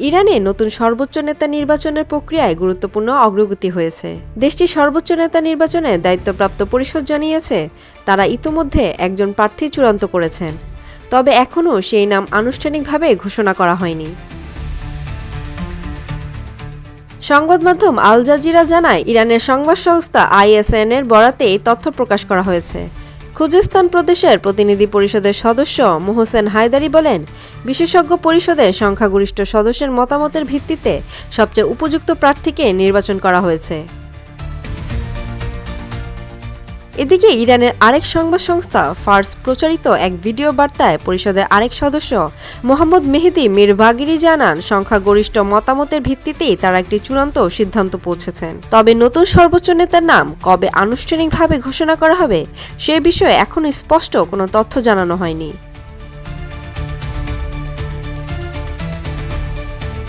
ইরানে নতুন সর্বোচ্চ নেতা নির্বাচনের প্রক্রিয়ায় গুরুত্বপূর্ণ অগ্রগতি হয়েছে। দেশটির সর্বোচ্চ নেতা নির্বাচনে দায়িত্বপ্রাপ্ত পরিষদ জানিয়েছে তারা ইতোমধ্যে একজন প্রার্থী চূড়ান্ত করেছেন, তবে এখনও সেই নাম আনুষ্ঠানিকভাবে ঘোষণা করা হয়নি। সংবাদ মাধ্যম আল জাজিরা জানায়, ইরানের সংবাদ সংস্থা ISN এর বরাতে এই তথ্য প্রকাশ করা হয়েছে। খুজেস্তান প্রদেশের প্রতিনিধি পরিষদের সদস্য মোহসেন হায়দারি বলেন, বিশেষজ্ঞ পরিষদের সংখ্যাগরিষ্ঠ সদস্যের মতামতের ভিত্তিতে সবচেয়ে উপযুক্ত প্রার্থীকে নির্বাচন করা হয়েছে। এদিকে ইরানের আরেক সংবাদ সংস্থা ফার্স প্রচারিত এক ভিডিও বার্তায় পরিষদের আরেক সদস্য মোহাম্মদ মেহেদি মিরবাগিরি জানান, সংখ্যাগরিষ্ঠ মতামতের ভিত্তিতেই তারা একটি চূড়ান্ত সিদ্ধান্ত পৌঁছেছেন। তবে নতুন সর্বোচ্চ নেতার নাম কবে আনুষ্ঠানিকভাবে ঘোষণা করা হবে সে বিষয়ে এখনও স্পষ্ট কোনো তথ্য জানানো হয়নি।